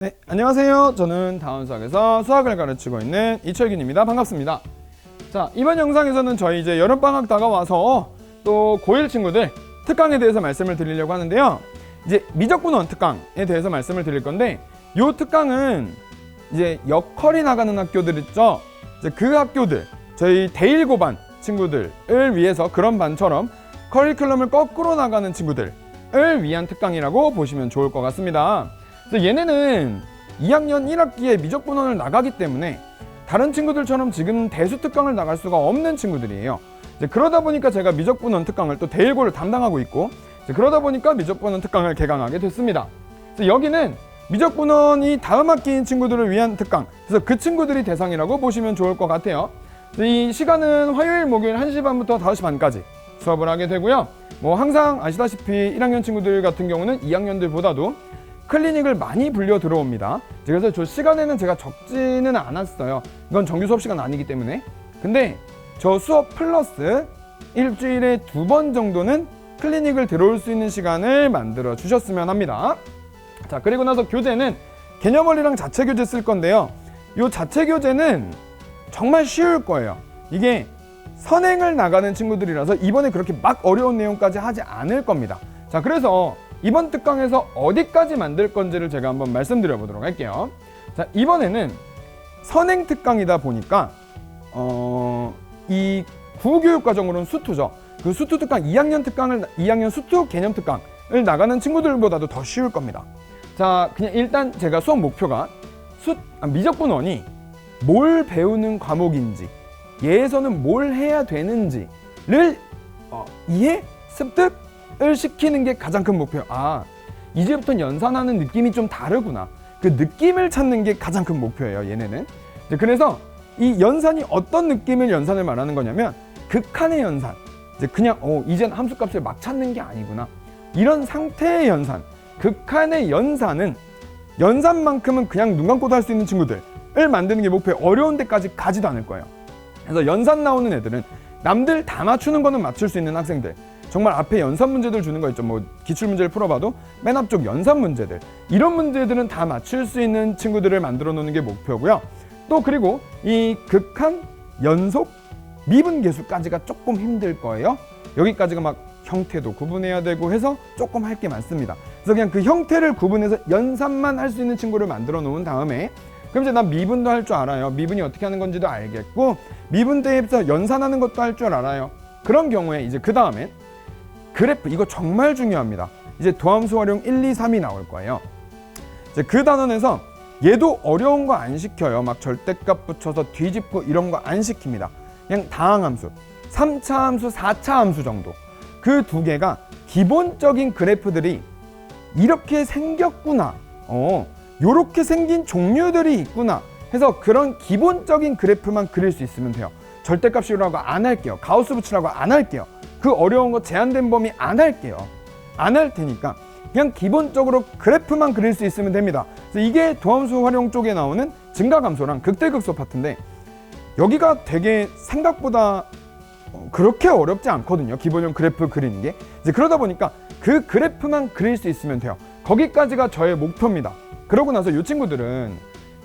네, 안녕하세요. 저는 다운수학에서 수학을 가르치고 있는 이철균입니다. 반갑습니다. 자, 이번 영상에서는 저희 이제 여름방학 다가와서 또 고1 친구들 특강에 대해서 말씀을 드리려고 하는데요. 이제 미적분원 특강에 대해서 말씀을 드릴 건데, 이 특강은 이제 역할이 나가는 학교들 있죠. 이제 그 학교들, 저희 대1고반 친구들을 위해서 그런 반처럼 커리큘럼을 거꾸로 나가는 친구들을 위한 특강이라고 보시면 좋을 것 같습니다. 그래서 얘네는 2학년 1학기에 미적분원을 나가기 때문에 다른 친구들처럼 지금 대수 특강을 나갈 수가 없는 친구들이에요. 이제 그러다 보니까 제가 미적분원 특강을 또 대1고를 담당하고 있고, 이제 그러다 보니까 미적분원 특강을 개강하게 됐습니다. 그래서 여기는 미적분원이 다음 학기인 친구들을 위한 특강, 그래서 그 친구들이 대상이라고 보시면 좋을 것 같아요. 이 시간은 화요일, 목요일 1시 반부터 5시 반까지 수업을 하게 되고요. 뭐 항상 아시다시피 1학년 친구들 같은 경우는 2학년들보다도 클리닉을 많이 불려 들어옵니다. 그래서 저 시간에는 제가 적지는 않았어요. 이건 정규 수업 시간 아니기 때문에. 근데 저 수업 플러스 일주일에 2번 정도는 클리닉을 들어올 수 있는 시간을 만들어 주셨으면 합니다. 자, 그리고 나서 교재는 개념원리랑 자체 교재 쓸 건데요. 이 자체 교재는 정말 쉬울 거예요. 이게 선행을 나가는 친구들이라서 이번에 그렇게 막 어려운 내용까지 하지 않을 겁니다. 자, 그래서 이번 특강에서 어디까지 만들 건지를 제가 한번 말씀드려 보도록 할게요. 자, 이번에는 선행 특강이다 보니까 이 구교육과정으로는 수투죠. 그 수투 특강 2학년 수투 개념 특강을 나가는 친구들보다도 더 쉬울 겁니다. 자, 그냥 일단 제가 수업 목표가 미적분원이 뭘 배우는 과목인지, 얘에서는 뭘 해야 되는지를 이해, 습득을 시키는 게 가장 큰 목표예요. 아, 이제부터 연산하는 느낌이 좀 다르구나. 그 느낌을 찾는 게 가장 큰 목표예요, 얘네는. 그래서 이 연산이 어떤 느낌을 연산을 말하는 거냐면, 극한의 연산. 이제 그냥 이젠 함수값을 막 찾는 게 아니구나. 이런 상태의 연산. 극한의 연산은 연산만큼은 그냥 눈 감고도 할 수 있는 친구들을 만드는 게 목표예요. 어려운 데까지 가지도 않을 거예요. 그래서 연산 나오는 애들은 남들 다 맞추는 거는 맞출 수 있는 학생들, 정말 앞에 연산 문제들 주는 거 있죠. 뭐 기출문제를 풀어봐도 맨 앞쪽 연산 문제들, 이런 문제들은 다 맞출 수 있는 친구들을 만들어 놓는 게 목표고요. 또 그리고 이 극한, 연속, 미분계수까지가 조금 힘들 거예요. 여기까지가 막 형태도 구분해야 되고 해서 조금 할 게 많습니다. 그래서 그냥 그 형태를 구분해서 연산만 할 수 있는 친구를 만들어 놓은 다음에, 그럼 이제 난 미분도 할 줄 알아요. 미분이 어떻게 하는 건지도 알겠고, 미분 대입해서 연산하는 것도 할 줄 알아요. 그런 경우에 이제 그 다음엔 그래프, 이거 정말 중요합니다. 이제 도함수 활용 1, 2, 3이 나올 거예요. 이제 그 단원에서 얘도 어려운 거 안 시켜요. 막 절대값 붙여서 뒤집고 이런 거 안 시킵니다. 그냥 다항함수, 3차 함수, 4차 함수 정도. 그 두 개가 기본적인 그래프들이 이렇게 생겼구나. 요렇게 생긴 종류들이 있구나 해서 그런 기본적인 그래프만 그릴 수 있으면 돼요. 절대값이라고 안 할게요. 가우스 붙이라고 안 할게요. 그 어려운 거 제한된 범위 안 할게요. 안 할 테니까 그냥 기본적으로 그래프만 그릴 수 있으면 됩니다. 그래서 이게 도함수 활용 쪽에 나오는 증가감소랑 극대극소 파트인데, 여기가 되게 생각보다 그렇게 어렵지 않거든요. 기본형 그래프 그리는 게. 이제 그러다 보니까 그 그래프만 그릴 수 있으면 돼요. 거기까지가 저의 목표입니다. 그러고 나서 이 친구들은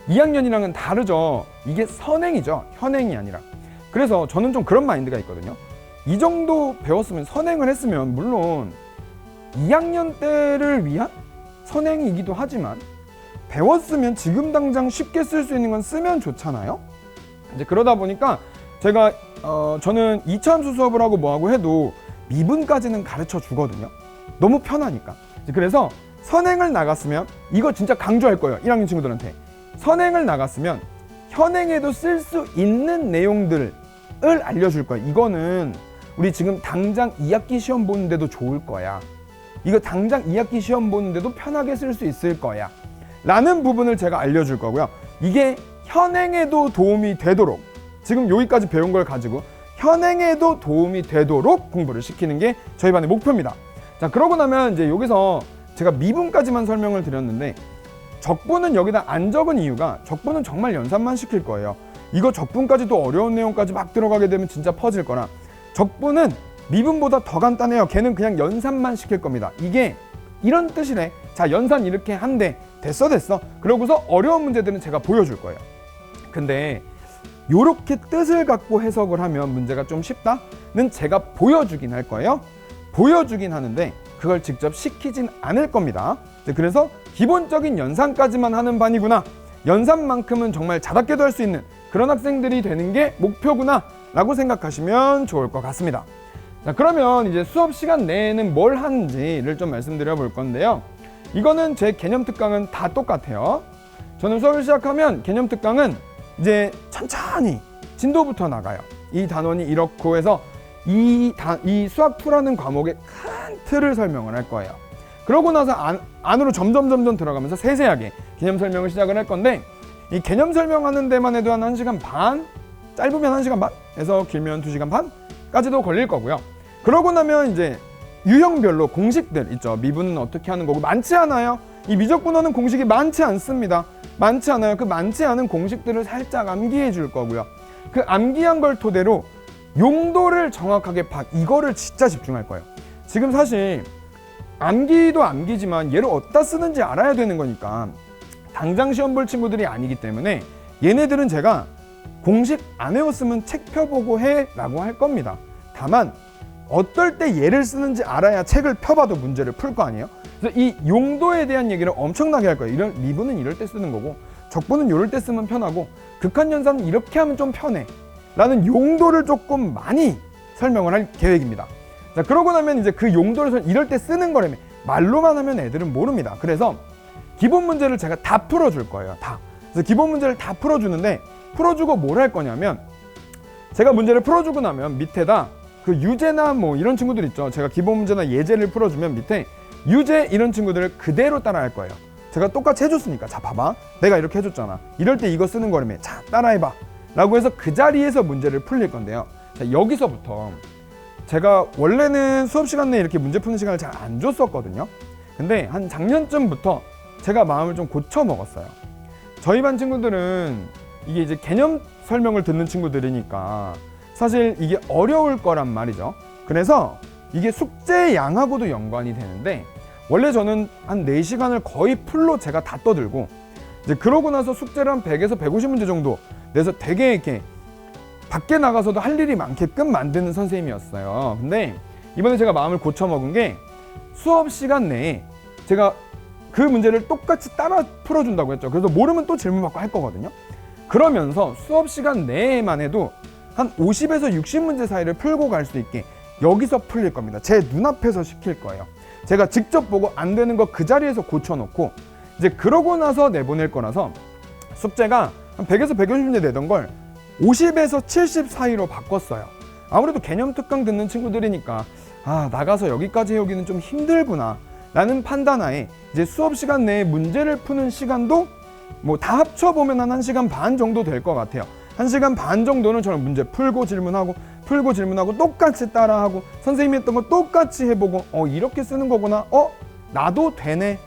2학년이랑은 다르죠. 이게 선행이죠. 현행이 아니라. 그래서 저는 좀 그런 마인드가 있거든요. 이 정도 배웠으면, 선행을 했으면, 물론 2학년 때를 위한 선행이기도 하지만 배웠으면 지금 당장 쉽게 쓸 수 있는 건 쓰면 좋잖아요. 이제 그러다 보니까 제가 저는 2차 함수 수업을 하고 뭐하고 해도 미분까지는 가르쳐 주거든요. 너무 편하니까. 그래서 선행을 나갔으면, 이거 진짜 강조할 거예요. 1학년 친구들한테. 선행을 나갔으면 현행에도 쓸 수 있는 내용들을 알려줄 거야. 이거는 우리 지금 당장 2학기 시험 보는데도 좋을 거야. 이거 당장 2학기 시험 보는데도 편하게 쓸 수 있을 거야. 라는 부분을 제가 알려줄 거고요. 이게 현행에도 도움이 되도록, 지금 여기까지 배운 걸 가지고 현행에도 도움이 되도록 공부를 시키는 게 저희 반의 목표입니다. 자, 그러고 나면 이제 여기서 제가 미분까지만 설명을 드렸는데, 적분은 여기다 안 적은 이유가, 적분은 정말 연산만 시킬 거예요. 이거 적분까지도 어려운 내용까지 막 들어가게 되면 진짜 퍼질 거라, 적분은 미분보다 더 간단해요. 걔는 그냥 연산만 시킬 겁니다. 이게 이런 뜻이래. 자, 연산 이렇게 한대. 됐어. 그러고서 어려운 문제들은 제가 보여줄 거예요. 근데 요렇게 뜻을 갖고 해석을 하면 문제가 좀 쉽다는 제가 보여주긴 할 거예요. 보여주긴 하는데 그걸 직접 시키진 않을 겁니다. 그래서 기본적인 연산까지만 하는 반이구나, 연산만큼은 정말 자답게도 할 수 있는 그런 학생들이 되는 게 목표구나 라고 생각하시면 좋을 것 같습니다. 자, 그러면 이제 수업 시간 내에는 뭘 하는지를 좀 말씀드려 볼 건데요. 이거는 제 개념 특강은 다 똑같아요. 저는 수업을 시작하면 개념 특강은 이제 천천히 진도부터 나가요. 이 단원이 이렇고 해서 이 수학2라는 과목의 큰 틀을 설명을 할 거예요. 그러고 나서 안으로 점점 들어가면서 세세하게 개념 설명을 시작을 할 건데, 이 개념 설명하는 데만 해도 한 1시간 반, 짧으면 1시간 반에서 길면 2시간 반까지도 걸릴 거고요. 그러고 나면 이제 유형별로 공식들 있죠. 미분은 어떻게 하는 거고, 많지 않아요. 이 미적분어는 공식이 많지 않습니다. 많지 않아요. 그 많지 않은 공식들을 살짝 암기해 줄 거고요. 그 암기한 걸 토대로 용도를 정확하게 이거를 진짜 집중할 거예요. 지금 사실 암기도 암기지만 얘를 어디다 쓰는지 알아야 되는 거니까 당장 시험 볼 친구들이 아니기 때문에 얘네들은 제가 공식 안 외웠으면 책 펴보고 해 라고 할 겁니다. 다만 어떨 때 얘를 쓰는지 알아야 책을 펴봐도 문제를 풀 거 아니에요. 그래서 이 용도에 대한 얘기를 엄청나게 할 거예요. 미분은 이럴 때 쓰는 거고, 적분은 이럴 때 쓰면 편하고, 극한연산은 이렇게 하면 좀 편해 라는 용도를 조금 많이 설명을 할 계획입니다. 자, 그러고 나면 이제 그 용도를 이럴 때 쓰는 거라며 말로만 하면 애들은 모릅니다. 그래서 기본 문제를 제가 다 풀어줄 거예요. 다. 그래서 기본 문제를 다 풀어주는데, 풀어주고 뭘 할 거냐면, 제가 문제를 풀어주고 나면 밑에다 그 유제나 뭐 이런 친구들 있죠. 제가 기본 문제나 예제를 풀어주면 밑에 유제 이런 친구들을 그대로 따라 할 거예요. 제가 똑같이 해줬으니까, 자 봐봐, 내가 이렇게 해줬잖아, 이럴 때 이거 쓰는 거라며, 자 따라해봐 라고 해서 그 자리에서 문제를 풀릴 건데요. 자, 여기서부터 제가 원래는 수업 시간 내에 이렇게 문제 푸는 시간을 잘 안 줬었거든요. 근데 한 작년쯤부터 제가 마음을 좀 고쳐 먹었어요. 저희 반 친구들은 이게 이제 개념 설명을 듣는 친구들이니까 사실 이게 어려울 거란 말이죠. 그래서 이게 숙제 양하고도 연관이 되는데, 원래 저는 한 4시간을 거의 풀로 제가 다 떠들고, 이제 그러고 나서 숙제를 한 100에서 150문제 정도 내서 되게 이렇게 밖에 나가서도 할 일이 많게끔 만드는 선생님이었어요. 근데 이번에 제가 마음을 고쳐 먹은 게, 수업 시간 내에 제가 그 문제를 똑같이 따라 풀어준다고 했죠. 그래서 모르면 또 질문 받고 할 거거든요. 그러면서 수업 시간 내에만 해도 한 50에서 60문제 사이를 풀고 갈 수 있게 여기서 풀릴 겁니다. 제 눈앞에서 시킬 거예요. 제가 직접 보고 안 되는 거 그 자리에서 고쳐놓고, 이제 그러고 나서 내보낼 거라서 숙제가 한 100에서 150문제 내던 걸 50에서 70 사이로 바꿨어요. 아무래도 개념 특강 듣는 친구들이니까 나가서 여기까지 해오기는 좀 힘들구나 라는 판단하에 이제 수업 시간 내에 문제를 푸는 시간도 뭐 다 합쳐보면 한 1시간 반 정도 될 것 같아요. 1시간 반 정도는 저는 문제 풀고 질문하고 똑같이 따라하고, 선생님이 했던 거 똑같이 해보고, 이렇게 쓰는 거구나, 나도 되네,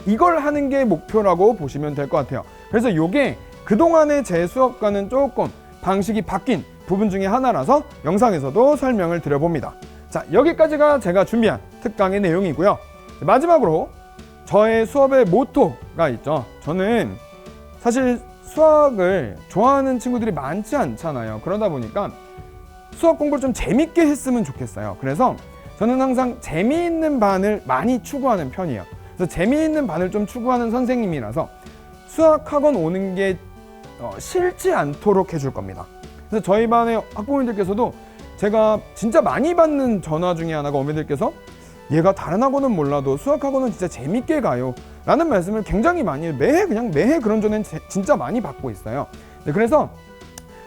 이걸 하는 게 목표라고 보시면 될 것 같아요. 그래서 요게 그동안의 제 수업과는 조금 방식이 바뀐 부분 중에 하나라서 영상에서도 설명을 드려봅니다. 자, 여기까지가 제가 준비한 특강의 내용이고요. 마지막으로 저의 수업의 모토가 있죠. 저는 사실 수학을 좋아하는 친구들이 많지 않잖아요. 그러다 보니까 수학 공부를 좀 재밌게 했으면 좋겠어요. 그래서 저는 항상 재미있는 반을 많이 추구하는 편이에요. 그래서 재미있는 반을 좀 추구하는 선생님이라서 수학학원 오는 게 싫지 않도록 해줄 겁니다. 그래서 저희 반의 학부모님들께서도 제가 진짜 많이 받는 전화 중에 하나가, 어머니들께서 얘가 다른 학원은 몰라도 수학학원은 진짜 재밌게 가요 라는 말씀을 굉장히 많이 매해 그런 전화는 진짜 많이 받고 있어요. 네, 그래서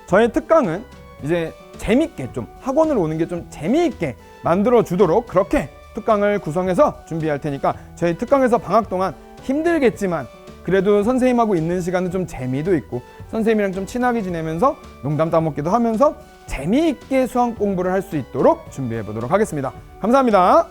저의 특강은 이제 재밌게, 좀 학원을 오는 게 좀 재미있게 만들어 주도록 그렇게 특강을 구성해서 준비할 테니까, 저희 특강에서 방학 동안 힘들겠지만 그래도 선생님하고 있는 시간은 좀 재미도 있고 선생님이랑 좀 친하게 지내면서 농담 따먹기도 하면서 재미있게 수학 공부를 할 수 있도록 준비해 보도록 하겠습니다. 감사합니다.